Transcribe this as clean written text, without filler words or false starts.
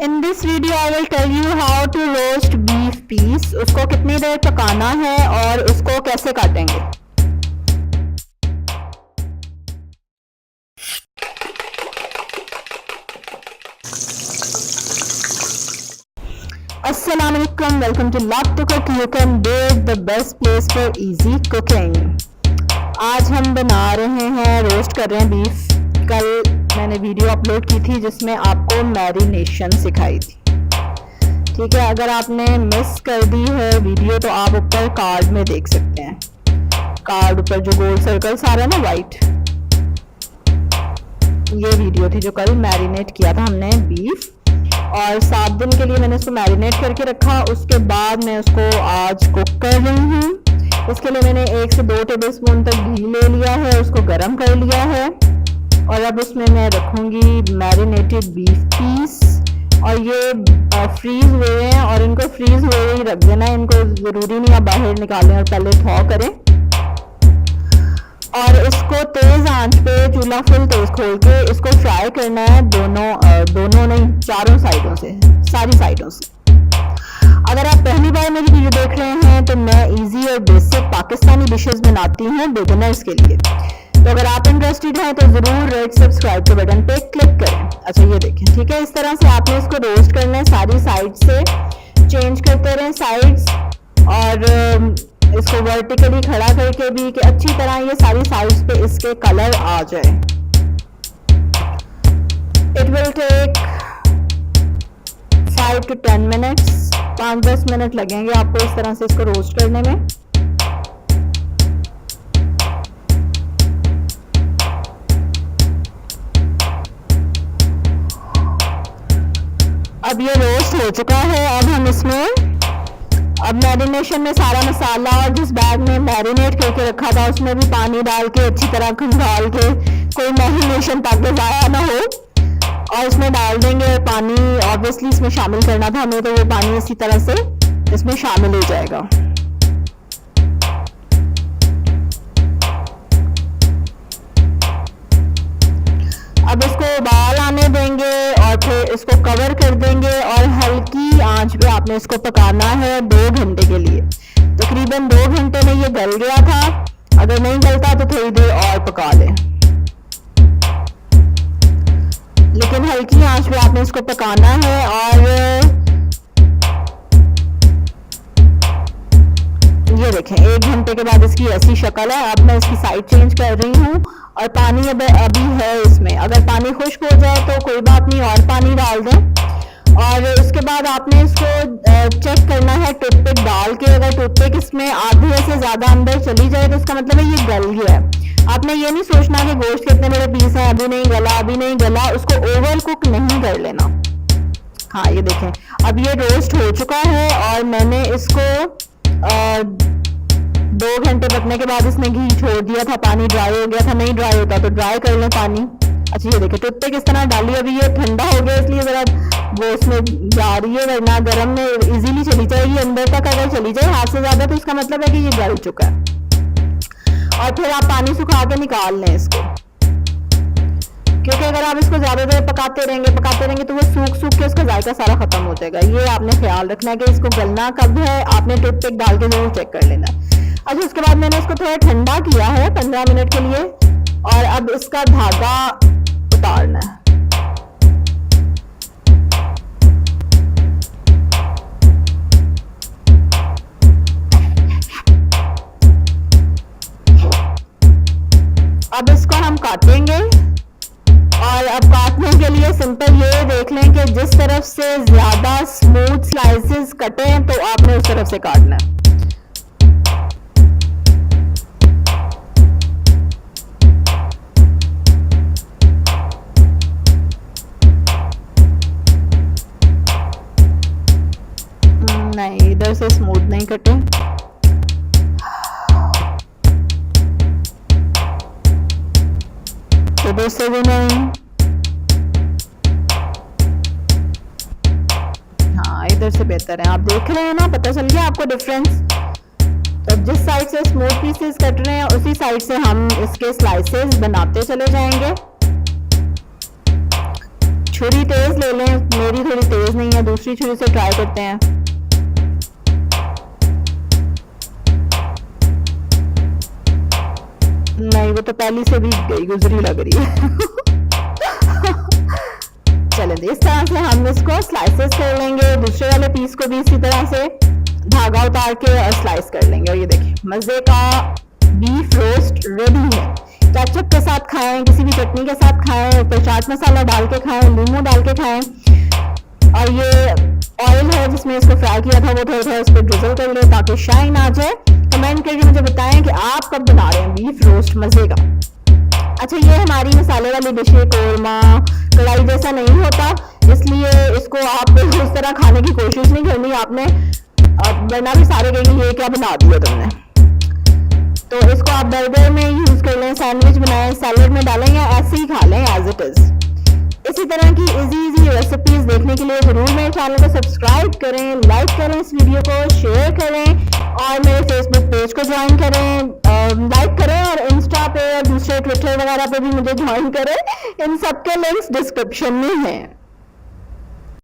In this video I will tell you how to roast beef piece. उसको कितनी देर पकाना है और उसको कैसे काटेंगे। अस्सलाम वालेकुम, welcome to love to cook. You can bake the best place for easy cooking. आज हम बना रहे हैं, रोस्ट कर रहे हैं बीफ। कल मैंने वीडियो अपलोड की थी जिसमें आपको मैरिनेशन सिखाई थी। ठीक है, अगर आपने मिस कर दी है वीडियो तो आप ऊपर कार्ड में देख सकते हैं। कार्ड ऊपर जो गोल सर्कल्स आ रहा है ना वाइट, ये वीडियो थी जो कल मैरिनेट किया था हमने बीफ। और 7 दिन के लिए मैंने उसको मैरिनेट करके रखा। उसके बाद मैं उसको आज कुक कर रही हूँ। इसके लिए मैंने 1 से 2 टेबलस्पून तक घी ले लिया है, उसको गर्म कर लिया है। और अब उसमें मैं रखूँगी मैरिनेटेड बीफ पीस। और ये फ्रीज हुए हैं और इनको फ्रीज हुए ही रख देना है। इनको ज़रूरी नहीं आप बाहर निकालें और पहले थॉ करें। और इसको तेज आंच पे चूल्हा फुल तेज खोल के इसको फ्राई करना है, दोनों नहीं, चारों साइडों से, सारी साइडों से। अगर आप पहली बार मेरी वीडियो देख रहे हैं तो मैं इजी और बेसिक पाकिस्तानी डिशेस बनाती हूँ बिगिनर्स के लिए। तो अगर आप इंटरेस्टेड हैं तो जरूर रेड सब्सक्राइब के बटन पे क्लिक करें। अच्छा ये देखें, ठीक है, इस तरह से आपने इसको रोस्ट करना है, सारी साइड से चेंज करते रहें साइड्स। और इसको वर्टिकली खड़ा करके भी कि अच्छी तरह ये सारी साइड्स पे इसके कलर आ जाए। It will take 5 to 10 minutes, 5-10 minute लगेंगे आपको इस तरह से इसको रोस्ट करने में। अब ये रोस्ट हो चुका है। अब हम इसमें मैरिनेशन में सारा मसाला और जिस बैग में मैरिनेट करके रखा था उसमें भी पानी डाल के अच्छी तरह खंगाल के, कोई मैरिनेशन ताकि ज़ाया ना हो, और इसमें डाल देंगे पानी। ऑब्वियसली इसमें शामिल करना था हमें, तो वो पानी इसी तरह से इसमें शामिल हो जाएगा। अब इसको उबाल आने देंगे और फिर इसको कवर कर देंगे और हल्की आंच पे आपने इसको पकाना है 2 घंटे के लिए। तकरीबन 2 घंटे में ये गल गया था। अगर नहीं गलता तो थोड़ी देर और पका लें, लेकिन हल्की आंच पे आपने इसको पकाना है। और ये देखें, 1 घंटे के बाद इसकी ऐसी शक्ल है। अब मैं इसकी साइड चेंज कर रही हूँ और पानी अभी है इसमें। अगर पानी खुश्क हो जाए तो कोई बात नहीं, और पानी डाल दें। और उसके बाद आपने इसको चेक करना है टूथपिक डाल के। अगर टूथपिक इसमें आधे से ज़्यादा अंदर चली जाए तो इसका मतलब है ये गल गया है। आपने ये नहीं सोचना कि गोश्त कितने बड़े पीस हैं, अभी नहीं गला, अभी नहीं गला। उसको ओवर कुक नहीं कर लेना। हाँ ये देखें, अब ये रोस्ट हो चुका है और मैंने इसको 2 घंटे पकने के बाद इसमें घी छोड़ दिया था। पानी ड्राई हो गया था, नहीं ड्राई होता तो ड्राई कर लें पानी। अच्छा ये देखिए, टूथपिक इस तरह डाली। अभी ये ठंडा हो गया इसलिए ज़रा गोश्त में जा रही है, वरना गर्म में इजीली चली जाएगी अंदर तक। अगर चली जाए हाथ से ज़्यादा तो इसका मतलब है कि ये गल चुका है। और फिर आप पानी सुखा के निकाल लें इसको, क्योंकि अगर आप इसको ज़्यादा देर पकाते रहेंगे तो वो सूख के उसका जायका सारा खत्म हो जाएगा। ये आपने ख्याल रखना है कि इसको गलना कब है, आपने टूथपिक डाल के जरूर चेक कर लेना। अच्छा, उसके बाद मैंने इसको थोड़ा ठंडा किया है 15 मिनट के लिए। और अब इसका धागा उतारना है। अब इसको हम काटेंगे। और अब काटने के लिए सिंपल ये देख लें कि जिस तरफ से ज्यादा स्मूथ स्लाइसेस कटे हैं तो आपने उस तरफ से काटना है। नहीं, इधर से स्मूथ नहीं कटे। इधर से भी नहीं। हाँ, इधर से बेहतर है। आप देख रहे हैं ना, पता चल गया आपको डिफरेंस। तो जिस साइड से स्मूथ पीसेस कट रहे हैं उसी साइड से हम इसके स्लाइसेस बनाते चले जाएंगे। छुरी तेज ले लें, मेरी थोड़ी तेज दूसरी छुरी से ट्राई करते हैं। नहीं, वो तो पहली से भी गई गुजरी लग रही है। चलें, इस तरह से हम इसको स्लाइसेस कर लेंगे। दूसरे वाले पीस को भी इसी तरह से धागा उतार के स्लाइस कर लेंगे। और ये देखिए, मजे का बीफ रोस्ट रेडी है। केचप के साथ खाएं, किसी भी चटनी के साथ खाएं, ऊपर चाट मसाला डाल के खाएं, नींबू डाल के खाएं। और ये ऑयल है जिसमें इसको फ्राई किया था, वो थोड़ा थोड़ा इस पर ड्रिजल कर ले ताकि शाइन आ जाए। कमेंट करके मुझे बताएं कि आप कब बना रहे हैं बीफ रोस्ट मजे का। अच्छा, ये हमारी मसाले वाली डिश है, कोरमा कढ़ाई जैसा नहीं होता, इसलिए इसको आप उस तरह खाने की कोशिश नहीं करनी आपने, वरना भी सारे कहेंगे ये क्या बना दिया तुमने। तो इसको आप बर्गर में यूज कर लें, सैंडविच बनाएं, सैलेड में डालें या ऐसे ही खा लें एज इट इज। इसी तरह की इजी रेसिपीज देखने के लिए जरूर मेरे चैनल को सब्सक्राइब करें, लाइक करें, इस वीडियो को शेयर करें और मेरे फेसबुक पेज को ज्वाइन करें, लाइक करें और इंस्टा पे और दूसरे ट्विटर वगैरह पे भी मुझे ज्वाइन करें। इन सबके लिंक्स डिस्क्रिप्शन में हैं।